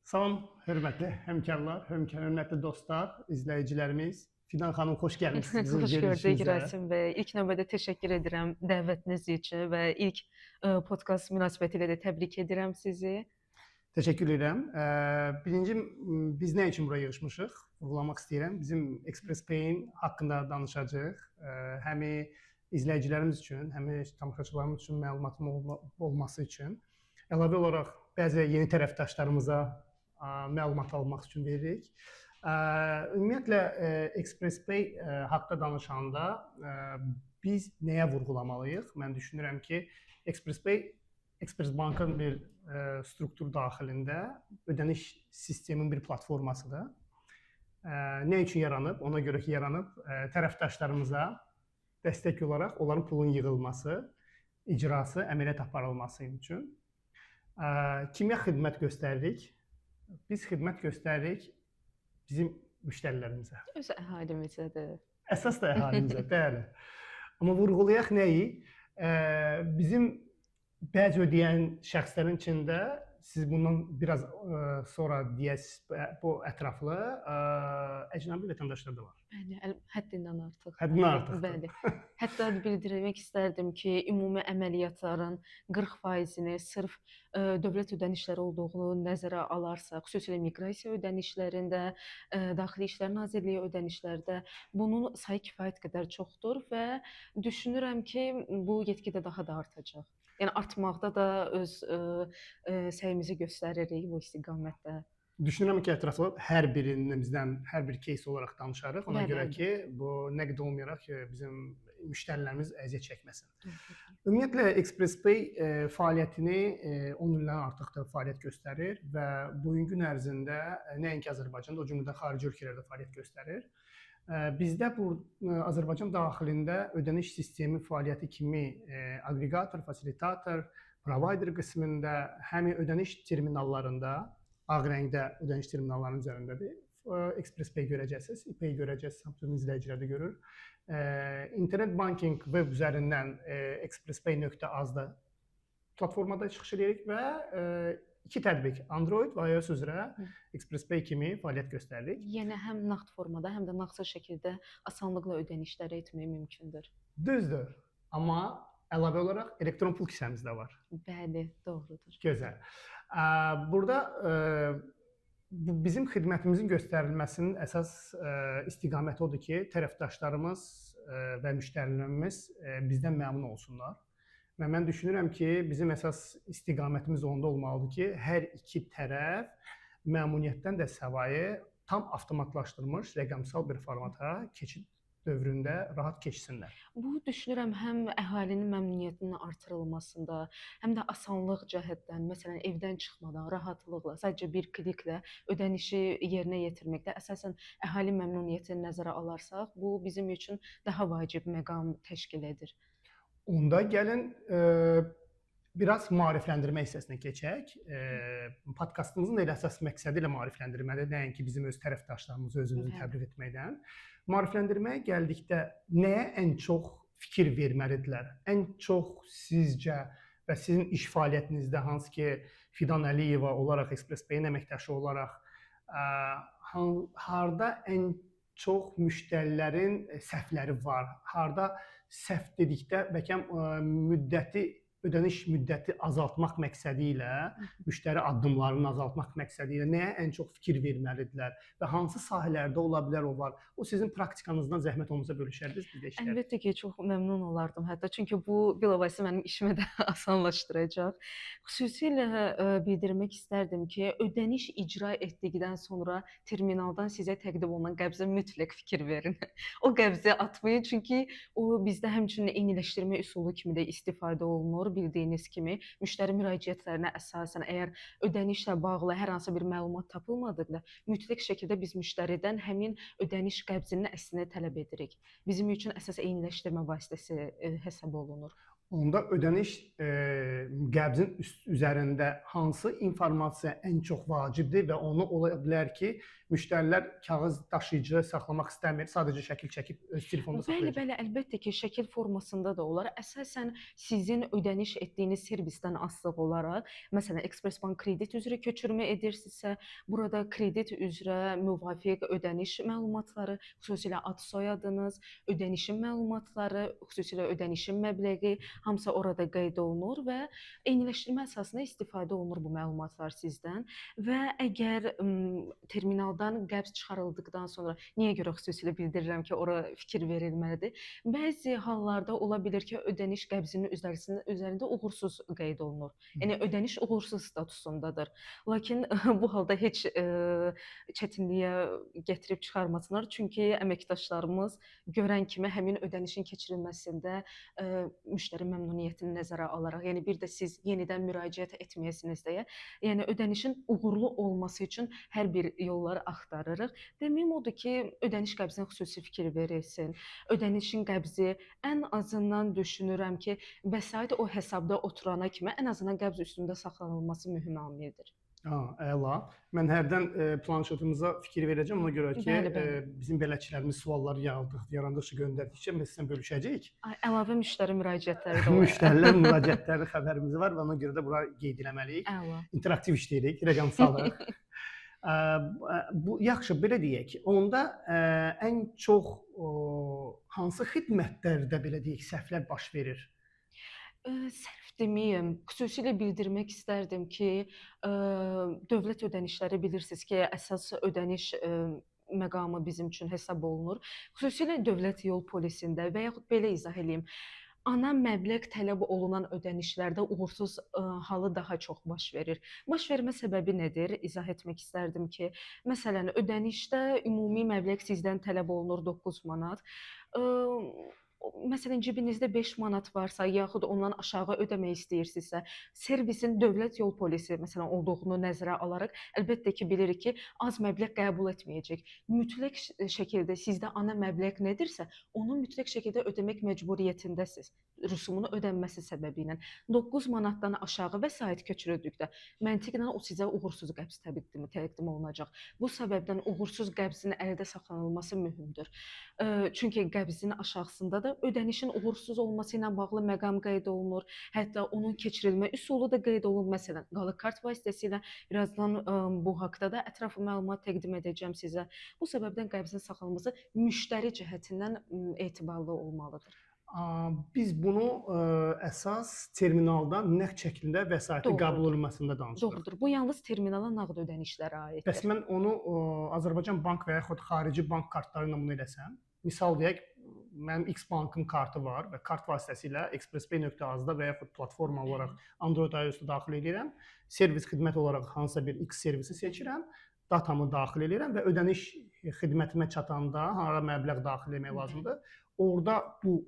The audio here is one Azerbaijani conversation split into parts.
Salam, hörmətli həmkarlar, hörmətli dostlar, izləyicilərimiz. Fidan xanım, xoş gəlmisiniz bizim Xoş gördük verilişimizə. Rasim bəy. İlk növbədə təşəkkür edirəm dəvətiniz üçün və ilk podkast münasibətilə də təbrik edirəm sizi. Təşəkkür edirəm. Birinci, biz nə üçün buraya yığışmışıq? Vurğulamaq istəyirəm. Bizim Express Pay-in haqqında danışacağıq. Həm izləyicilərimiz üçün, həm tamaşaçılarımız üçün məlumatın olması üçün. Əlavə olaraq bəzi yeni tərəfdaşlarımıza məlumat almaq üçün veririk. Ümumiyyətlə Express Pay haqqında danışanda biz nəyə vurğulamalıyıq? Mən düşünürəm ki, Express Pay Express Bankın bir struktur daxilində ödəniş sistemin bir platformasıdır. Nə üçün yaranıb? Ona görə ki, yaranıb tərəfdaşlarımıza dəstək olaraq onların pulun yığılması, icrası, əməliyyat aparılması üçün. Kimə xidmət göstəririk? Biz xidmət göstəririk bizim müştərilərimizə. Öz əhalimizədir. Əsas da əhalimizə, bəli. Amma vurğulayaq nəyi? Bizim bəzi ödəyən şəxslərin içində siz bundan biraz sonra deyəsiniz, bu ətraflı əcnəbi vətəndaşlar da var. Bəli, həddindən artıq. Həddindən artıq. Bəli. Hətta bildirmək istərdim ki, ümumi əməliyyatların 40%-ni sırf dövlət ödənişləri olduğunu nəzərə alarsa, xüsusilə miqrasiya ödənişlərində, Daxili İşlər Nazirliyi ödənişlərdə bunun sayı kifayət qədər çoxdur və düşünürəm ki, bu get-gedə daha da artacaq. Yəni artmaqda da öz səyimizi göstəririk bu istiqamətdə. Düşünürəm ki, ətraflı hər birimizdən hər bir case olaraq danışarıq. Ona görə ki, bu nə qədər olmayaraq ki, bizim müştərilərimiz əziyyət çəkməsin. Ümumiyyətlə Express Pay fəaliyyətini 10 ildən artıqdır fəaliyyət göstərir və bugünkü gün ərzində nəinki Azərbaycanda, o cümlədən xarici ölkələrdə fəaliyyət göstərir. Bizdə bu Azərbaycan daxilində ödəniş sistemi fəaliyyəti kimi aqreqator, fasilitator, provider qismində, həm ödəniş terminallarında, ağ rəngdə ödəniş terminallarının üzərindədir. Express Pay görəcəksiniz, e-Pay görəcəksiniz, bütün izləyicilər də görür. İnternet banking web üzərindən expresspay.az-da platformada çıxış edirik və iki tətbiq Android və iOS üzrə Express Pay kimi fəaliyyət göstəririk. Yəni həm nağd formada, həm də nağdsız şəkildə asanlıqla ödənişlər etmək mümkündür. Düzdür. Amma əlavə olaraq elektron pul kisəmiz də var. Bəli, doğrudur. Gözəl. Burada bizim xidmətimizin göstərilməsinin əsas istiqaməti odur ki, tərəfdaşlarımız və müştərilərimiz bizdən məmnun olsunlar. Və mən düşünürəm ki, bizim əsas istiqamətimiz onda olmalıdır ki, hər iki tərəf məmnuniyyətdən də savayı tam avtomatlaşdırılmış rəqəmsal bir formata keçid dövründə rahat keçsinlər. Bu düşünürəm həm əhalinin məmnuniyyətinin artırılmasında, həm də asanlıq cəhətdən, məsələn, evdən çıxmadan rahatlıqla, sadəcə bir kliklə ödənişi yerinə yetirməkdə əsasən əhali məmnuniyyətini nəzərə alarsaq, bu bizim üçün daha vacib məqam təşkil edir. Onda gəlin biraz maarifləndirmə hissəsinə keçək. Podkastımızın da əsas məqsədi ilə maarifləndirmədir, nəinki bizim öz tərəfdaşlarımızı özümüzü təbliğ etməkdən. Maarifləndirməyə gəldikdə nəyə ən çox fikir verməlidirlər? Ən çox sizcə və sizin iş fəaliyyətinizdə hansı ki Fidan Əliyeva olaraq Express Pay-in əməkdaşı olaraq harda ən çox müştərilərin səhvləri var? Harda səhv dedikdə bəlkə ödəniş müddəti azaltmaq məqsədi ilə, müştəri addımlarını azaltmaq məqsədi ilə nəyə ən çox fikir verməlidirlər və hansı sahələrdə ola bilər o var? O sizin praktikanızdan zəhmət olmasa bölüşərdiniz, biz də işlər. Əlbəttə ki, çox məmnun olardım hətta, çünki bu bilavasitə mənim işimi də asanlaşdıracaq. Xüsusilə bildirmək istərdim ki, ödəniş icra etdikdən sonra terminaldan sizə təqdim olunan qəbzə mütləq fikir verin. O qəbzi atmayın, çünki o bizdə həmçinin eyniləşdirmə üsulu kimi də istifadə olunur. Bildiyiniz kimi, müştəri müraciətlərinə əsasən əgər ödənişlə bağlı hər hansı bir məlumat tapılmadıqda, mütləq şəkildə biz müştəridən həmin ödəniş qəbzinin əslini tələb edirik. Bizim üçün əsas eyniləşdirmə vasitəsi hesab olunur. Onda ödəniş qəbzin üzərində hansı informasiya ən çox vacibdir və onu ola bilər ki, müştərilər kağız daşıyıcı saxlamaq istəmir, sadəcə şəkil çəkib öz telefonunda Bəli, saxlayacaq. bəli, əlbəttə ki, şəkil formasında da olar. Əsasən sizin ödəniş etdiyiniz servisdən asılı olaraq, məsələn, Express Bank kredit üzrə köçürmə edirsinizsə, burada kredit üzrə müvafiq ödəniş məlumatları, xüsusilə ad soyadınız, ödənişin məlumatları, xüsusilə ödənişin məbləği hamısı orada qeyd olunur və eyniləşdirmə əsasında istifadə olunur bu məlumatlar sizdən və əgər terminaldan qəbz çıxarıldıqdan sonra niyə görə xüsusilə bildirirəm ki, ora fikir verilməlidir. Bəzi hallarda ola bilər ki, ödəniş qəbzinin üzərində uğursuz qeyd olunur. Yəni ödəniş uğursuz statusundadır. Lakin bu halda heç çətinliyə gətirib çıxarmasınlar, çünki əməkdaşlarımız görən kimi həmin ödənişin keçirilməsində müştəri məmnuniyyətini nəzərə alaraq, yəni bir də siz yenidən müraciət etməyəsiniz deyə, yəni ödənişin uğurlu olması üçün hər bir yolları axtarırıq. Deməyim odur ki, ödəniş qəbzinə xüsusi fikir verilsin. Ödənişin qəbzi ən azından düşünürəm ki, vəsait o hesabda oturana kimi ən azından qəbz üstündə saxlanılması mühüm amildir. Əla. Mən hərdən planşetimiza fikir verəcəm, ona görə ki, Bəli, bəli. bizim bələdçilərimiz suallar yarandıqca göndərdikcə biz sizlə bölüşəcəyik. Əlavə müştəri müraciətləri də olar. Müştərilər müraciətləri xəbərimiz var və ona görə də bura qeyd eləməliyik. Əla. İnteraktiv işləyirik, rəqəmsalıq. Bu yaxşı, belə deyək ki, onda ən çox hansı xidmətlərdə belə deyək səhvlər baş verir? Səhv deməyim, xüsusilə bildirmək istərdim ki, dövlət ödənişləri bilirsiniz ki, əsas ödəniş məqamı bizim üçün hesab olunur. Xüsusilə dövlət yol polisində və yaxud belə izah eləyim, ana məbləğ tələb olunan ödənişlərdə uğursuz halı daha çox baş verir. Baş vermə səbəbi nədir? İzah etmək istərdim ki, məsələn, ödənişdə ümumi məbləğ sizdən tələb olunur 9 manat. Məsələn, cibinizdə 5 manat varsa, yaxud ondan aşağı ödəmək istəyirsinizsə, servisin dövlət yol polisi məsələn olduğunu nəzərə alaraq, əlbəttə ki, bilirik ki, az məbləğ qəbul etməyəcək. Mütləq şəkildə sizdə ana məbləğ nədirsə, onu mütləq şəkildə ödəmək məcburiyyətindəsiz. Rüsumunun ödənməsi səbəbi ilə 9 manatdan aşağı vəsait köçürüldükdə məntiqlə o sizə uğursuz qəbz təqdim olunacaq. Bu səbəbdən uğursuz qəbzin əldə saxlanılması mühümdür. Çünki qəbzin aşağısında da ödənişin uğursuz olması ilə bağlı məqam qeyd olunur. Hətta onun keçirilmə üsulu da qeyd olunur. Məsələn, qalıq kart vasitəsilə birazdan bu haqqda da ətraflı məlumat təqdim edəcəm sizə. Bu səbəbdən qəbzin saxlanılması müştəri cəhətindən etibarlı olmalıdır. Biz bunu əsas terminaldan nəqd şəklində vəsaitin qəbul olunmasında danışırıq. Doğrudur. Bu yalnız terminala nağd ödənişlərə aiddir. Bəs mən onu Azərbaycan bank və yaxud xarici bank kartları ilə bunu eləsəm, misal deyək, mənim X bankın kartı var və kart vasitəsilə expresspay.az-da və yaxud platforma olaraq Android iOS-da daxil edirəm, servis xidmət olaraq hansısa bir X servisi seçirəm, datamı daxil edirəm və ödəniş xidmətimə çatanda hara məbləğ daxil etmək lazımdır. Orada bu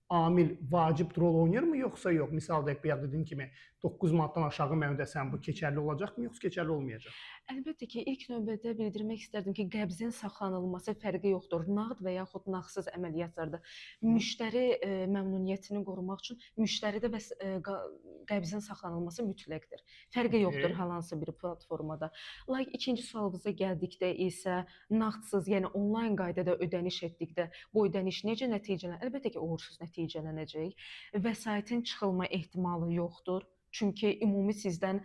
amil vacib rol oynayırmı yoxsa yox? Misal deyək, bayaq dediyim kimi 9 manatdan aşağı mən ödəsəm bu keçərli olacaqmı yoxsa keçərli olmayacaq? Əlbəttə ki, ilk növbədə bildirmək istərdim ki, qəbzin saxlanılması fərqi yoxdur. Nağd və yaxud nağdsız əməliyyatlarda müştəri məmnuniyyətini qorumaq üçün müştəridə qəbzin saxlanılması mütləqdir. Fərqi yoxdur hər hansı bir platformada. Lakin ikinci sualınıza gəldikdə isə nağdsız, yəni onlayn qaydada ödəniş etdikdə bu ödəniş necə nəticələnir? Əlbəttə ki, uğursuz nəticələnəcək. Vəsaitin çıxılma ehtimalı yoxdur. Çünki ümumi sizdən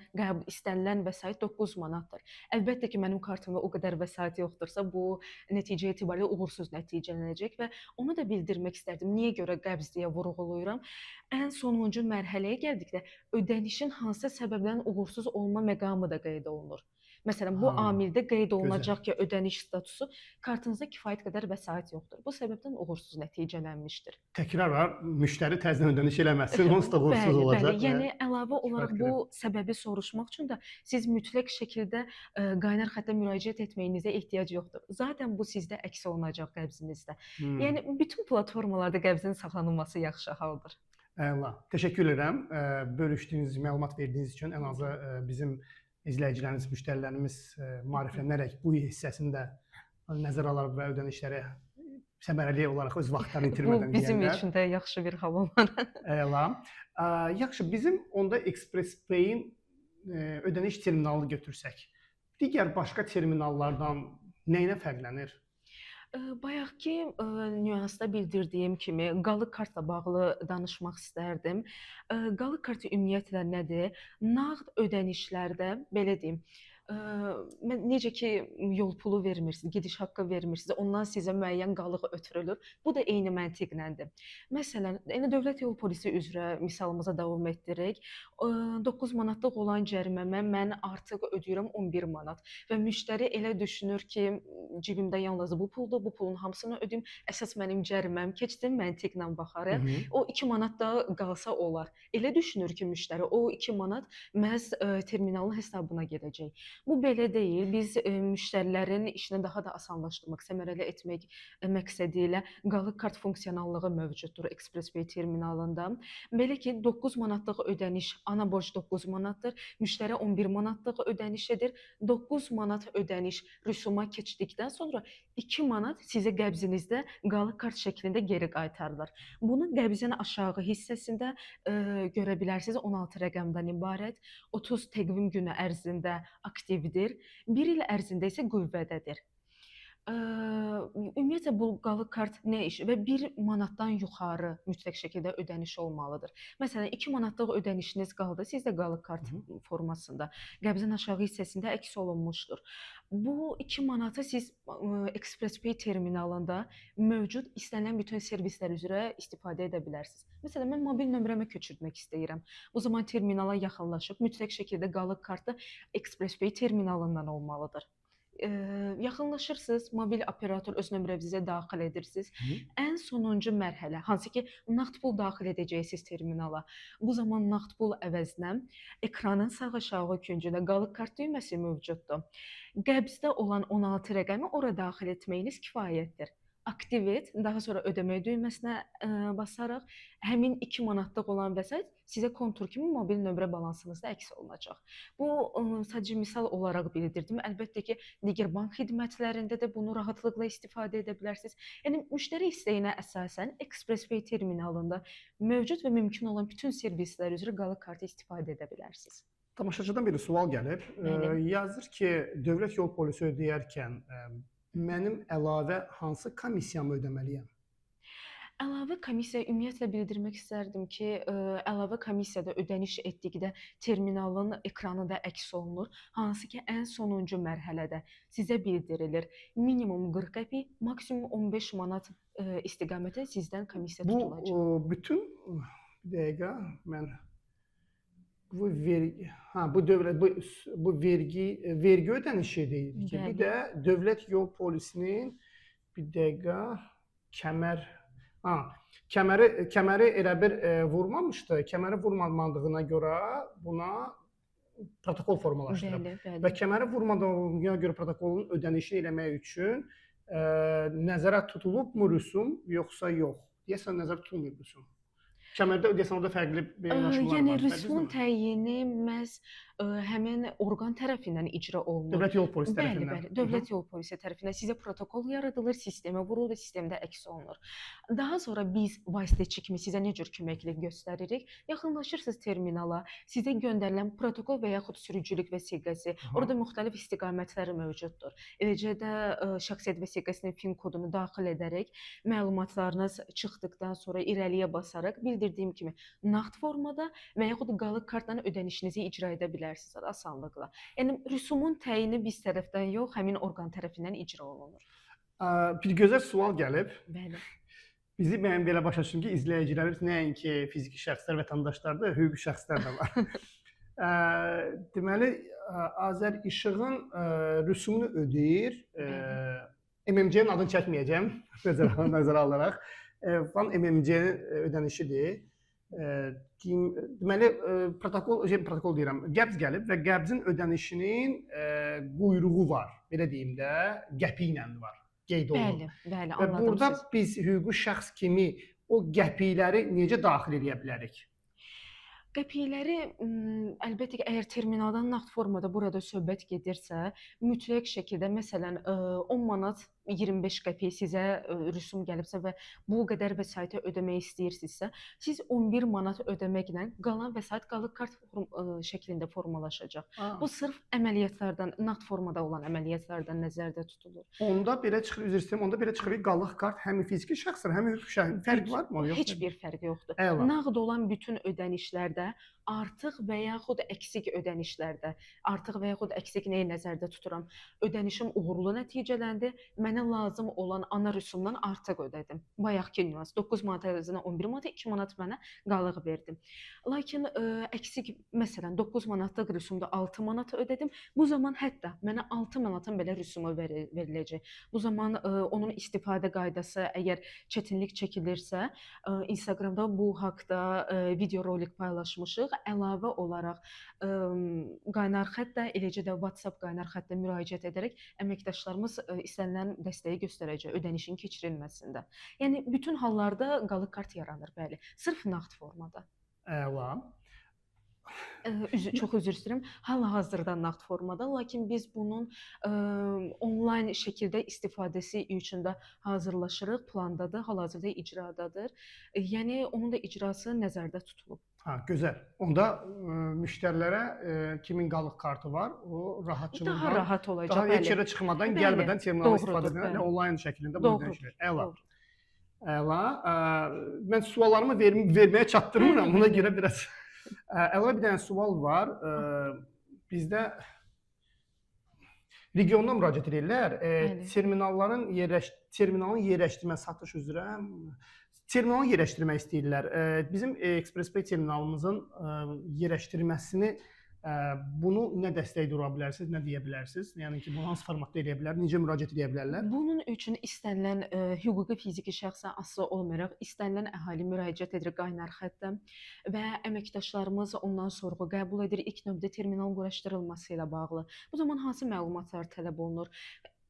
istənilən vəsait 9 manatdır. Əlbəttə ki, mənim kartımda o qədər vəsait yoxdursa, bu nəticə etibarilə uğursuz nəticələnəcək və onu da bildirmək istərdim. Niyə görə qəbz deyə vurğulayıram? Ən sonuncu mərhələyə gəldikdə ödənişin hansı səbəbdən uğursuz olma məqamı da qeyd olunur. Məsələn, bu amildə qeyd olunacaq ki, ödəniş statusu kartınızda kifayət qədər vəsait yoxdur. Bu səbəbdən uğursuz nəticələnmişdir. Təkrar var, müştəri təzədən ödəniş eləməsin, onsuz da uğursuz olacaq. Bəli, yəni əlavə olaraq bu səbəbi soruşmaq üçün də siz mütləq şəkildə qaynar xəttə müraciət etməyinizə ehtiyac yoxdur. Zaten bu sizdə əks olunacaq qəbzinizdə. Yəni bütün platformalarda qəbzin saxlanılması yaxşı haldır. Əla. Təşəkkür edirəm. Bölüşdüyünüz, məlumat verdiyiniz üçün ən azı bizim izləyicilərimiz, müştərilərimiz maariflənərək bu hissəsini də nəzərə alaraq və ödənişləri səmərəli olaraq öz vaxtlarını Bu itirmədən bizim deyərlər. üçün də yaxşı bir hava var. Əla. Yaxşı, bizim onda Express Pay-in ödəniş terminalını götürsək, digər başqa terminallardan nə ilə fərqlənir? Bayaqki nüansda bildirdiyim kimi qalı kartla bağlı danışmaq istərdim. Qalı kart ümumiyyətlə nədir? Nağd ödənişlərdə belə deyim, necə ki yol pulu vermirsiniz, gediş haqqı vermirsiniz, ondan sizə müəyyən qalıq ötürülür. Bu da eyni məntiqləndir. Məsələn, yəni dövlət yol polisi üzrə misalımıza davam etdirək. 9 manatlıq olan cəriməmə mən artıq ödəyirəm 11 manat və müştəri elə düşünür ki, cibimdə yalnız bu puldur, bu pulun hamısını ödəyim, əsas mənim cəriməm keçsin, məntiqlə baxarıq. O 2 manat da qalsa olar. Elə düşünür ki, müştəri o 2 manat məhz terminalın hesabına gedəcək. Bu belə deyil. Biz müştərilərin işini daha da asanlaşdırmaq, səmərəli etmək məqsədi ilə qalıq kart funksionallığı mövcuddur Express Pay terminalında. Belə ki, 9 manatlıq ödəniş, ana borc 9 manatdır, müştəri 11 manatlıq ödəniş edir. 9 manat ödəniş rüsuma keçdikdən sonra 2 manat sizə qəbzinizdə qalıq kart şəklində geri qaytarılır. Bunu qəbzin aşağı hissəsində görə bilərsiniz. 16 rəqəmdən ibarət, 30 təqvim günü ərzində aktivdir, 1 il ərzində isə qüvvədədir. Ümumiyyətlə bu qalıq kart nə iş və 1 manatdan yuxarı mütləq şəkildə ödəniş olmalıdır. Məsələn, 2 manatlıq ödənişiniz qaldı, sizdə qalıq kart formasında, qəbzin aşağı hissəsində əks olunmuşdur. Bu 2 manatı siz Express Pay terminalında mövcud istənilən bütün servislər üzrə istifadə edə bilərsiniz. Məsələn, mən mobil nömrəmə köçürtmək istəyirəm. Bu zaman terminala yaxınlaşıb mütləq şəkildə qalıq kartı Express Pay terminalından olmalıdır. Yaxınlaşırsınız, mobil operator öz nömrənizi daxil edirsiniz. Ən sonuncu mərhələ, hansı ki nağd pul daxil edəcəksiniz terminala. Bu zaman nağd pul əvəzinə ekranın sağ aşağı küncündə qalıq kart düyməsi mövcuddur. Qəbzdə olan 16 rəqəmi ora daxil etməyiniz kifayətdir. Aktiv et, daha sonra ödəmə düyməsinə basaraq həmin 2 manatlıq olan vəsait sizə kontur kimi mobil nömrə balansınızda əks olunacaq. Bu sadəcə misal olaraq bildirdim. Əlbəttə ki, digər bank xidmətlərində də bunu rahatlıqla istifadə edə bilərsiniz. Yəni müştəri istəyinə əsasən Express Pay terminalında mövcud və mümkün olan bütün servislər üzrə qalıq kartı istifadə edə bilərsiniz. Tamaşaçıdan bir sual gəlib. Yazır ki, dövlət yol polisi ödəyərkən mənim əlavə hansı komissiyamı ödəməliyəm? Əlavə komissiya ümumiyyətlə bildirmək istərdim ki, əlavə komissiyada ödəniş etdikdə terminalın ekranında əks olunur, hansı ki ən sonuncu mərhələdə sizə bildirilir. Minimum 40 qəpik, maksimum 15 manat istiqamətə sizdən komissiya tutulacaq. Bu bütün bir dəqiqə mən bu vergi ödənişi deyildi ki, bir də dövlət yol polisinin bir dəqiqə kəməri elə bir vurmamışdı. Kəməri vurmadığına görə buna protokol formalaşdırıb. Və kəməri vurmadığına görə protokolun ödənişini eləmək üçün nəzərə tutulubmu rüsum, yoxsa yox? Deyəsən nəzərə tutulmayıb rüsum. Kəmərdə ödəyəsən orada fərqli bir yanaşmalar var. Yəni rüsumun təyini məhz həmin orqan tərəfindən icra olunur. Dövlət yol polisi tərəfindən. Bəli, dövlət yol polisi tərəfindən sizə protokol yaradılır, sistemə vurulur, sistemdə əks olunur. Daha sonra biz vasitəçi kimi sizə nə cür köməklik göstəririk? Yaxınlaşırsınız terminala, sizə göndərilən protokol və yaxud sürücülük vəsiqəsi, orada müxtəlif istiqamətləri mövcuddur. Eləcə də şəxsiyyət vəsiqəsinin PIN kodunu daxil edərək, məlumatlarınız çıxdıqdan sonra irəliyə basaraq bildirdiyim kimi nağd formada və yaxud qalıq kartla ödənişinizi icra edə bilərsiniz asanlıqla. Yəni rüsumun təyini biz tərəfdən yox, həmin orqan tərəfindən icra olunur. Bir gözəl sual gəlib. Bəli. Bizi mən belə başa düşdüm ki, izləyicilərimiz nəinki fiziki şəxslər, vətəndaşlardır, hüquqi şəxslər də var. Deməli, Azər İşığın rüsumunu ödəyir. MMC-nin adını çəkməyəcəm nəzərə alaraq. MMC-nin ödənişidir. Deməli, protokol deyirəm, qəbz gəlib və qəbzin ödənişinin quyruğu var, belə deyim də, qəpi ilə var, qeyd olunur. Bəli, və anladım burada siz. biz hüquqi şəxs kimi o qəpikləri necə daxil edə bilərik? Qəpikləri əlbəttə ki, əgər terminaldan nağd formada burada söhbət gedirsə, mütləq şəkildə məsələn 10 manat 25 qəpik sizə rüsum gəlibsə və bu qədər vəsaiti ödəmək istəyirsinizsə, siz 11 manat ödəməklə qalan vəsait qalıq kart şəklində formalaşacaq. Bu sırf əməliyyatlardan, nağd formada olan əməliyyatlardan nəzərdə tutulur. Onda belə çıxır, üzr istəyirəm, onda belə çıxır ki, qalıq kart həm fiziki şəxslər, həm hüquqi şəxslər fərqi varmı? Heç bir fərqi yoxdur. Əla. Nağd olan bütün ödənişlərdə artıq və yaxud əksik ödənişlərdə, artıq və yaxud əksik nəyi nəzərdə tuturam? Ödənişim uğurlu nəticələndi, mənə lazım olan ana rüsumdan artıq ödədim. Bayaqki nüans 9 manat əvəzinə 11 manat, 2 manat mənə qalıq verdim. Lakin əksik, məsələn 9 manatlıq rüsumda 6 manat ödədim. Bu zaman hətta mənə 6 manatın belə rüsumu veriləcək. Bu zaman onun istifadə qaydası əgər çətinlik çəkilirsə, Instagramda bu haqqda video rolik paylaşmışıq. Əlavə olaraq qaynar xəttə, eləcə də WhatsApp qaynar xəttə müraciət edərək əməkdaşlarımız istənilən dəstəyi göstərəcək ödənişin keçirilməsində. Yəni bütün hallarda qalıq kart yaranır, bəli. Sırf nağd formada. Əla. Çox üzr istəyirəm. Hal-hazırda nağd formada, lakin biz bunun onlayn şəkildə istifadəsi üçün də hazırlaşırıq, plandadır, hal-hazırda icradadır. Yəni onun da icrası nəzərdə tutulub. Gözəl. Onda müştərilərə kimin qalıq kartı var, o rahatçılıqla Daha rahat olacaq. Daha heç yerə çıxmadan, gəlmədən terminal istifadə edən onlayn şəklində bunu ödənilir. Əla. Əla. Mən suallarımı verməyə çatdırmıram. Buna görə biraz əlavə bir dənə sual var. Bizdə regiondan müraciət edirlər. Terminalın yerləşdirmə, satış üzrə terminalı yerləşdirmək istəyirlər. Bizim ExpressPay terminalımızın yerləşdirməsini bunu nə dəstək dura bilərsiniz, nə deyə bilərsiniz? Yəni ki, bunu hansı formatda edə bilər, necə müraciət edə bilərlər? Bunun üçün istənilən hüquqi fiziki şəxsə asılı olmayaraq istənilən əhali müraciət edir qaynar xəttə və əməkdaşlarımız ondan sorğu qəbul edir ilk növbədə terminal quraşdırılması ilə bağlı. Bu zaman hansı məlumatlar tələb olunur?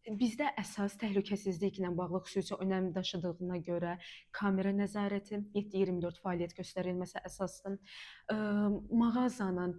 Bizdə əsas təhlükəsizliklə bağlı xüsusi önəm daşıdığına görə kamera nəzarəti, 7/24 fəaliyyət göstərilməsi əsasdır. Mağazanın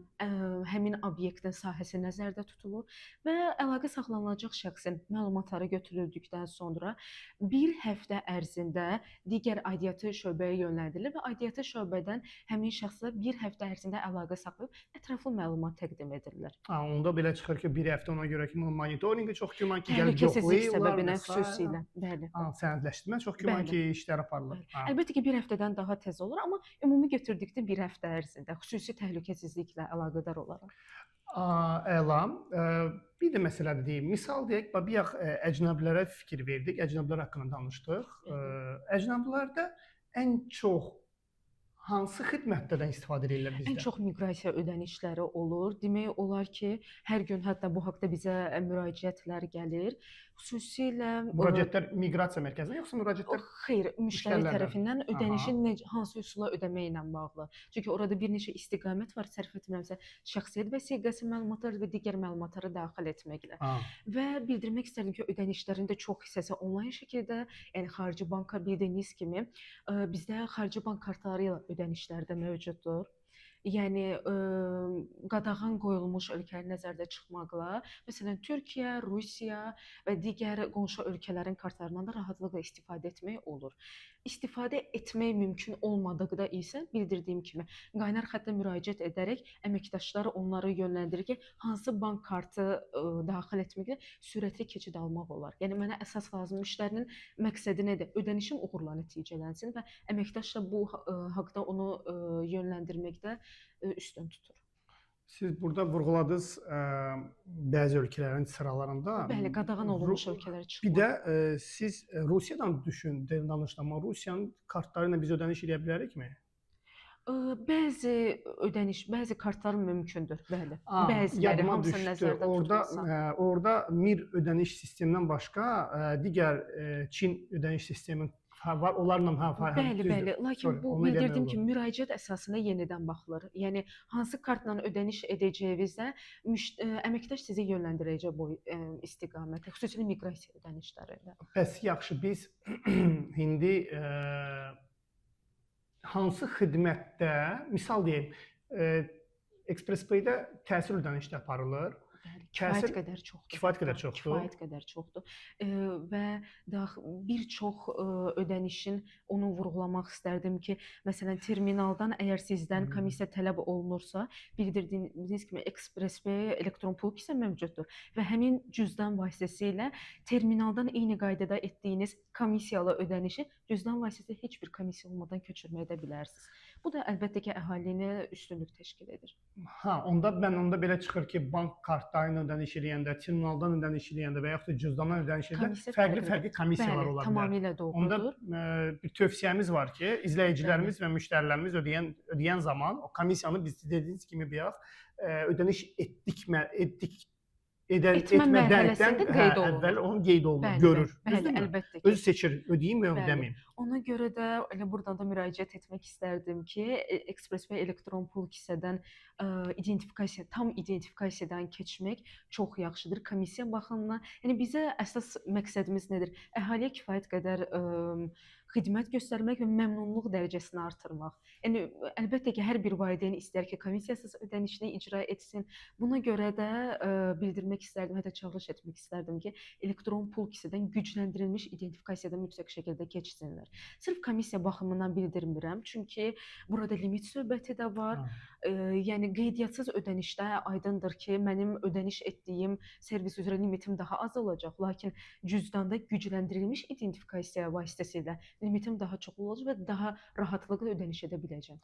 həmin obyektin sahəsi nəzərdə tutulur və əlaqə saxlanılacaq şəxsin məlumatları götürüldükdən sonra bir həftə ərzində digər aidiyyatı şöbəyə yönləndirilir və aidiyyatı şöbədən həmin şəxslə bir həftə ərzində əlaqə saxlayıb ətraflı məlumat təqdim edirlər. Onda belə çıxır ki, bir həftə ona görə ki, monitorinqi çox güman ki, təhlükəsizlik səbəbinə xüsusilə, bəli. Sənədləşdirmə çox güman ki, işlər aparılır. Əlbəttə ki, bir həftədən daha tez olur, amma ümumi götürdükdə bir həftə ərzində xüsusi təhlükəsizliklə əlaqədar olaraq. Əla. Bir də məsələdir deyim. Misal deyək, bayaq əcnəbilərə fikir verdik, əcnəbilər haqqında danışdıq. Əcnəbilərdə ən çox hansı xidmətlərdən istifadə edirlər bizdə? Ən çox miqrasiya ödənişləri olur. Demək olar ki, hər gün hətta bu haqqda bizə müraciətlər gəlir. Xüsusilə müraciətlər miqrasiya mərkəzinə yoxsa müraciətlər xeyr, müştəri tərəfindən ödənişin hansı üsula ödəməklə bağlı. Çünki orada bir neçə istiqamət var, sərf etmirəmsə, şəxsiyyət vəsiqəsi məlumatları və digər məlumatları daxil etməklə. Və bildirmək istərdim ki, ödənişlərin də çox hissəsi onlayn şəkildə, yəni xarici banka bildiyiniz kimi, bizdə xarici bank kartları ilə ödənişlər də mövcuddur. Yəni qadağan qoyulmuş ölkələri nəzərdə çıxmaqla, məsələn Türkiyə, Rusiya və digər qonşu ölkələrin kartlarından da rahatlıqla istifadə etmək olur. İstifadə etmək mümkün olmadıqda isə bildirdiyim kimi qaynar xəttə müraciət edərək əməkdaşlar onları yönləndirir ki, hansı bank kartı daxil etməklə sürətli keçid almaq olar. Yəni mənə əsas lazım müştərinin məqsədi nədir? Ödənişim uğurla nəticələnsin və əməkdaş da bu haqqda onu yönləndirməkdə üstün tutur. Siz burada vurğuladınız bəzi ölkələrin sıralarında. Bəli, qadağan olunmuş ölkələr çıxmır. Bir də siz Rusiyadan danışdınız, amma Rusiyanın kartları ilə biz ödəniş edə bilərikmi? Bəzi kartlar mümkündür, bəli. Bəziləri hamısını nəzərdə tutulsa. Orada MIR ödəniş sistemindən başqa digər Çin ödəniş sistemi var, onlarla Bəli. Lakin bu bildirdiyim ki, müraciət əsasında yenidən baxılır. Yəni hansı kartla ödəniş edəcəyinizdə əməkdaş sizi yönləndirəcək bu istiqamətə, xüsusilə miqrasiya ödənişlərində. Bəs yaxşı, biz indi hansı xidmətdə, misal deyim, ExpressPay-də təsir ödənişlər aparılır. Bəli, kifayət Təsir qədər çoxdur. kifayət qədər Hətta çoxdur. kifayət qədər çoxdur. Və bir çox ödənişin onu vurğulamaq istərdim ki, məsələn, terminaldan əgər sizdən komissiya tələb olunursa, bildirdiyiniz kimi ExpressPay elektron pul kissə mövcuddur və həmin cüzdan vasitəsilə terminaldan eyni qaydada etdiyiniz komissiyalı ödənişi cüzdan vasitəsilə heç bir komissiya olmadan köçürmə edə bilərsiniz. Bu da əlbəttə ki, əhalinə üstünlük təşkil edir. Onda belə çıxır ki, bank kartları ilə ödəniş edəndə, terminaldan ödəniş edəndə və yaxud da cüzdandan ödəniş edəndə fərqli komissiyalar ola bilər. Tamamilə doğrudur. Onda bir tövsiyəmiz var ki, izləyicilərimiz və müştərilərimiz ödəyən zaman o komissiyanı biz dediyiniz kimi bayaq ödəniş etmədikdən əvvəl onun qeyd olunur, görür. Bəli, əlbəttə ki. Özü seçir, ödəyim və ödəməyim. Ona görə də elə buradan da müraciət etmək istərdim ki, ExpressPay elektron pul kisədən tam identifikasiyadan keçmək çox yaxşıdır komissiya baxımından. Yəni bizə əsas məqsədimiz nədir? Əhaliyə kifayət qədər xidmət göstərmək və məmnunluq dərəcəsini artırmaq. Yəni əlbəttə ki, hər bir valideyn istər ki, komissiyasız ödənişini icra etsin. Buna görə də bildirmək istərdim, hətta çağırış etmək istərdim ki, elektron pul kisədən gücləndirilmiş identifikasiyadan mütləq şəkildə keçsinlər. Sırf komissiya baxımından bildirmirəm, çünki burada limit söhbəti də var. Yəni qeydiyyatсız ödənişdə aydındır ki, mənim ödəniş etdiyim servis üzrə limitim daha az olacaq, lakin cüzdanda gücləndirilmiş identifikasiya vasitəsilə limitim daha çox olacaq və daha rahatlıqla ödəniş edə biləcəm.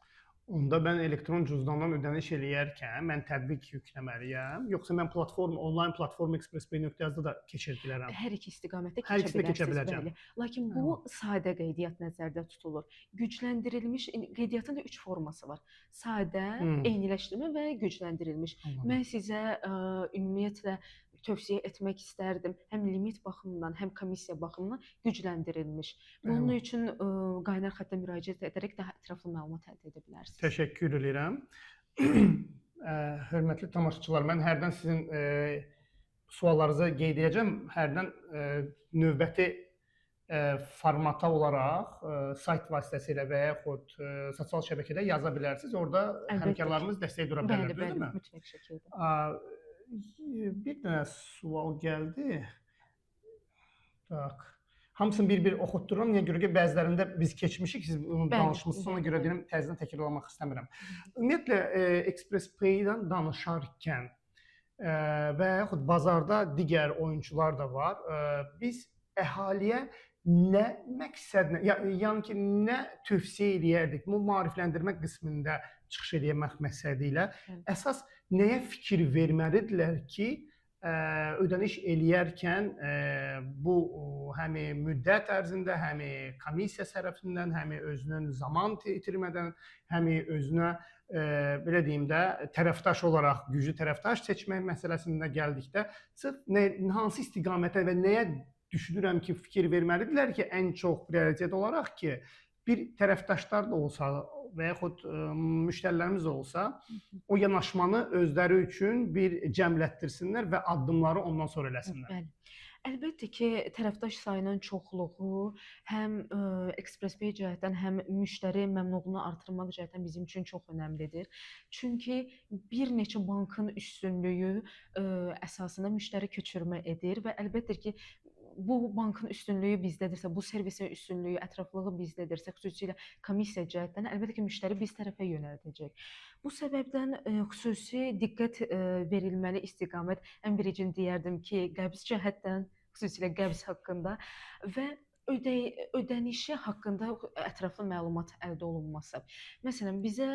Onda mən elektron cüzdandan ödəniş eləyərkən mən tətbiq yükləməliyəm, yoxsa mən onlayn platform expresspay.az-da da keçir bilərəm? Hər iki istiqamətdə keçə bilərsiniz, bəli. Lakin bu sadə qeydiyyat nəzərdə tutulur. Gücləndirilmiş qeydiyyatın da 3 forması var. Sadə, eyniləşdirmə və gücləndirilmiş. Mən sizə ümumiyyətlə tövsiyə etmək istərdim. Həm limit baxımından, həm komissiya baxımından gücləndirilmiş. Bunun üçün qaynar xəttə müraciət edərək daha ətraflı məlumat əldə edə bilərsiniz. Təşəkkür edirəm. Hörmətli tamaşaçılar, mən hərdən sizin suallarınızı qeyd edəcəm. Hərdən növbəti formata olaraq sayt vasitəsilə və yaxud sosial şəbəkədə yaza bilərsiniz. Orada həmkarlarımız dəstək dura bilərlər, düzdürmü? Bəli, mütləq şəkildə. Bir dənə sual gəldi. Hamısını bir-bir oxutdururam. Niyə görə ki, bəzilərində biz keçmişik, siz bunu danışmışsınız, ona görə deyirəm, təzədən təkrarlamaq istəmirəm. Ümumiyyətlə, ExpressPay-dan danışarkən və yaxud bazarda digər oyunçular da var. Biz əhaliyə nə məqsədlə, yəni ki, nə tövsiyə edərdik? Bu maarifləndirmə qismində çıxış edmək məqsədi ilə əsas nəyə fikir verməlidirlər ki, ödəniş eləyərkən bu həm müddət ərzində, həm komissiya tərəfindən, həm özünün zaman itirmədən, həm özünə belə deyim də tərəfdaş olaraq güclü tərəfdaş seçmək məsələsində gəldikdə sırf hansı istiqamətə və nəyə düşünürəm ki, fikir verməlidirlər ki, ən çox prioritet olaraq ki, bir tərəfdaşlar da olsa və yaxud müştərilərimiz olsa, o yanaşmanı özləri üçün bir cəmlətdirsinlər və addımları ondan sonra eləsinlər. Bəli. Əlbəttə ki, tərəfdaş sayının çoxluğu həm ExpressPay cəhətdən, həm müştəri məmnunluğunu artırmaq cəhətdən bizim üçün çox önəmlidir. Çünki bir neçə bankın üstünlüyü əsasında müştəri köçürmə edir və əlbəttə ki, bu bankın üstünlüyü bizdədirsə, bu servisin üstünlüyü, ətraflığı bizdədirsə, xüsusilə komissiya cəhətdən, əlbəttə ki, müştəri biz tərəfə yönəldəcək. Bu səbəbdən xüsusi diqqət verilməli istiqamət, ən birinci deyərdim ki, qəbz cəhətdən, xüsusilə qəbz haqqında və ödənişi haqqında ətraflı məlumat əldə olunması. Məsələn, bizə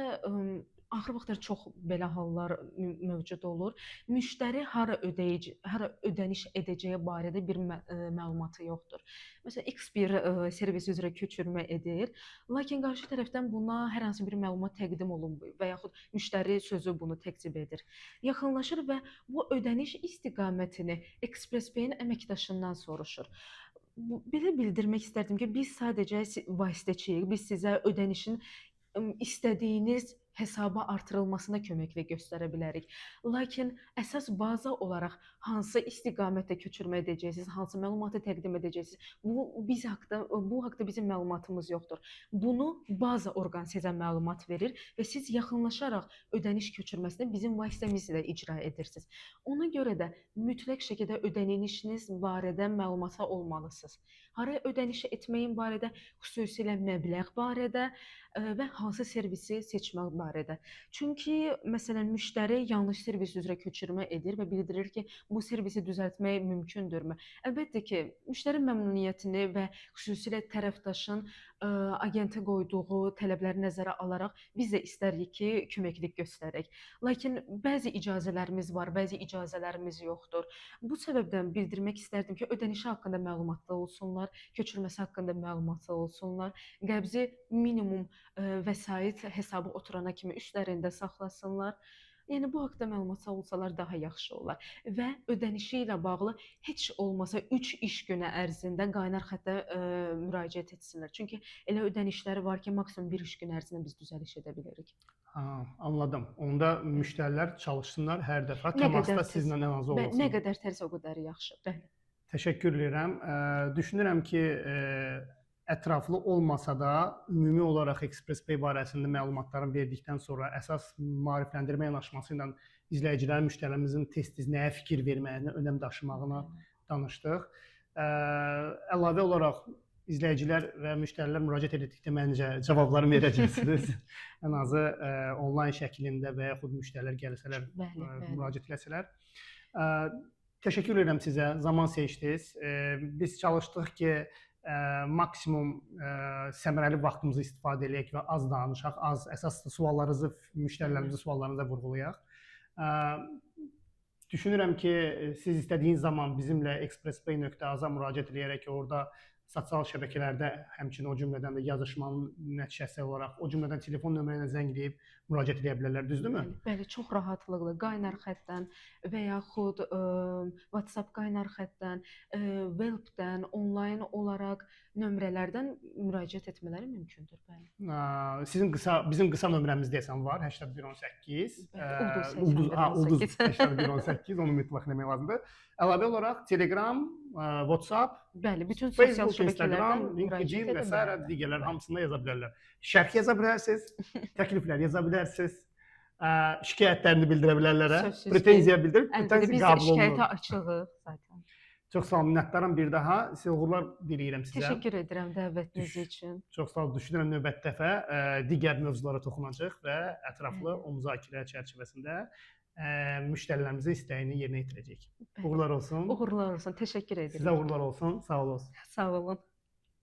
axır vaxtlar çox belə hallar mövcud olur. Müştəri hara ödəniş edəcəyi barədə bir məlumatı yoxdur. Məsələn, X bir servis üzrə köçürmə edir, lakin qarşı tərəfdən buna hər hansı bir məlumat təqdim olunmur və yaxud müştəri sözü bunu təkzib edir. Yaxınlaşır və bu ödəniş istiqamətini ExpressPay-in əməkdaşından soruşur. Belə bildirmək istərdim ki, biz sadəcə vasitəçiyik, biz sizə ödənişin istədiyiniz hesaba artırılmasına köməklik göstərə bilərik. Lakin əsas baza olaraq hansı istiqamətdə köçürmə edəcəksiniz, hansı məlumatı təqdim edəcəksiniz, bu haqqda bizim məlumatımız yoxdur. Bunu baza orqan sizə məlumat verir və siz yaxınlaşaraq ödəniş köçürməsini bizim vasitəmizlə icra edirsiniz. Ona görə də mütləq şəkildə ödənişiniz barədə məlumata olmalısınız. Haraya ödəniş etməyin barədə, xüsusilə məbləğ barədə və hansı servisi seçmək barədə. Çünki məsələn müştəri yanlış servis üzrə köçürmə edir və bildirir ki, bu servisi düzəltmək mümkündürmü? Əlbəttə ki, müştəri məmnuniyyətini və xüsusilə tərəfdaşın agentə qoyduğu tələbləri nəzərə alaraq biz də istərik ki, köməklik göstərək. Lakin bəzi icazələrimiz var, bəzi icazələrimiz yoxdur. Bu səbəbdən bildirmək istərdim ki, ödənişi haqqında məlumatlı olsunlar, köçürməsi haqqında məlumatlı olsunlar, qəbzi minimum vəsait hesabı oturana kimi üstlərində saxlasınlar. Yəni bu haqqda məlumat olsalar daha yaxşı olar və ödənişi ilə bağlı heç olmasa 3 iş günü ərzində qaynar xəttə müraciət etsinlər. Çünki elə ödənişləri var ki, maksimum 1 iş gün ərzində biz düzəliş edə bilərik. Anladım. Onda müştərilər çalışsınlar hər dəfə Nə qədər təmasda tez, sizlə ən azı olsun. nə qədər tez o qədər yaxşı. Bəli. Təşəkkür edirəm. Düşünürəm ki, ətraflı olmasa da ümumi olaraq ExpressPay barəsində məlumatları verdikdən sonra əsas maarifləndirmə yanaşması ilə izləyicilərin, müştərilərimizin tez-tez nəyə fikir verməyinə, önəm daşımağına danışdıq. Əlavə olaraq izləyicilər və müştərilər müraciət etdikdə məncə cavablarını verəcəksiniz. Ən azı onlayn şəklində və yaxud müştərilər gəlsələr, müraciət eləsələr. Təşəkkür edirəm sizə, zaman seçdiniz. Biz çalışdıq ki, maksimum səmərəli vaxtımızı istifadə edək və az danışaq, az əsas suallarınızı, müştərilərimizin suallarını da vurğulayaq. Düşünürəm ki, siz istədiyiniz zaman bizimlə expresspay.az-a müraciət edərək orada sosial şəbəkələrdə, həmçinin o cümlədən də yazışmanın nəticəsi olaraq, o cümlədən telefon nömrəyinə zəng edib müraciət edə bilərlər, düzdürmü? Bəli, çox rahatlıqla qaynar xəttdən və yaxud WhatsApp qaynar xəttdən, webdən, onlayn olaraq nömrələrdən müraciət etmələri mümkündür. Bəli. Bizim qısa nömrəmiz deyəsən var, 8118. Ulduz 8118, onu mütləq demək lazımdır. Əlavə olaraq Telegram, WhatsApp, bəli, bütün sosial Facebook, Instagram, LinkedIn və s. digərlər hamısında yaza bilərlər. Şərh yaza bilərsiniz, təkliflər yaza bilərsiniz, şikayətlərini bildirə bilərlər, pretenziya bildirib, pretenziya qəbul olunur. Biz şikayətə açığıq zaten. Çox sağ olun, minnətdaram bir daha. Sizə uğurlar diləyirəm sizə. Təşəkkür edirəm dəvətiniz üçün. Çox sağ olun. Düşünürəm növbəti dəfə digər mövzulara toxunacaq və ətraflı o müzakirə çərçivəsində müştərilərimizin istəyini yerinə yetirəcəyik. Uğurlar olsun. Uğurlar olsun. Təşəkkür edirəm. Sizə uğurlar olsun. Sağ olun. Sağ olun.